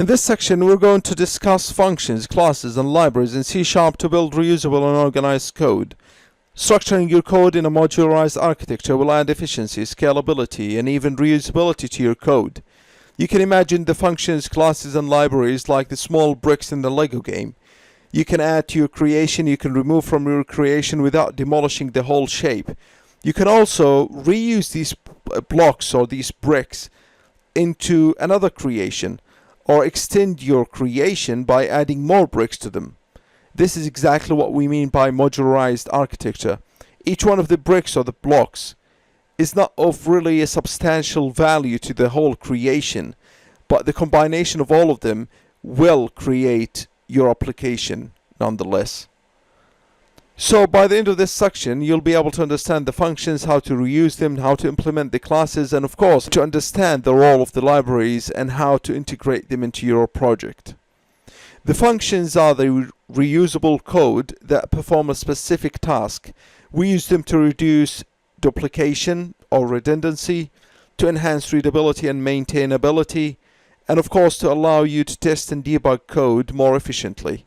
In this section, we're going to discuss functions, classes, and libraries in C# to build reusable and organized code. Structuring your code in a modularized architecture will add efficiency, scalability, and even reusability to your code. You can imagine the functions, classes, and libraries like the small bricks in the Lego game. You can add to your creation, you can remove from your creation without demolishing the whole shape. You can also reuse these blocks or these bricks into another creation, or extend your creation by adding more bricks to them. This is exactly what we mean by modularized architecture. Each one of the bricks or the blocks is not of really a substantial value to the whole creation, but the combination of all of them will create your application nonetheless. So by the end of this section, you'll be able to understand the functions, how to reuse them, how to implement the classes, and of course, to understand the role of the libraries and how to integrate them into your project. The functions are the reusable code that perform a specific task. We use them to reduce duplication or redundancy, to enhance readability and maintainability, and of course to allow you to test and debug code more efficiently.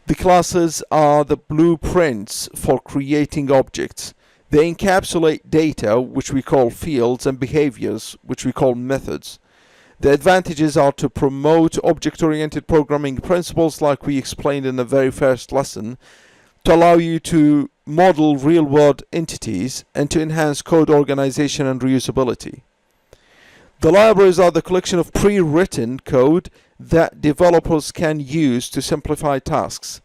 The classes are the blueprints for creating objects. They encapsulate data, which we call fields, and behaviors, which we call methods. The advantages are to promote object-oriented programming principles like we explained in the very first lesson, to allow you to model real-world entities, and to enhance code organization and reusability. The libraries are the collection of pre-written code that developers can use to simplify tasks.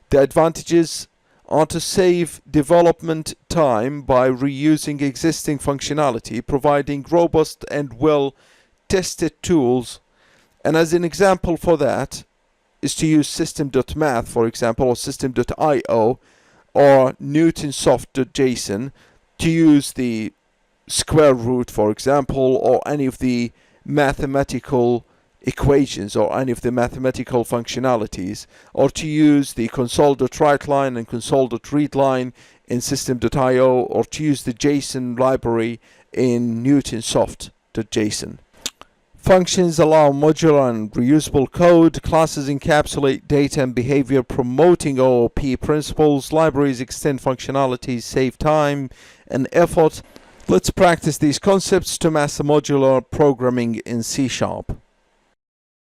The advantages are to save development time by reusing existing functionality, providing robust and well-tested tools, and as an example for that is to use system.math, for example, or system.io, or newtonsoft.json, to use the square root, for example, or any of the mathematical equations or any of the mathematical functionalities, or to use the console.writeline and console.readline in system.io, or to use the JSON library in newtonsoft.json. Functions allow modular and reusable code. Classes encapsulate data and behavior, promoting OOP principles. Libraries extend functionalities, save time and effort. Let's practice these concepts to master modular programming in C#.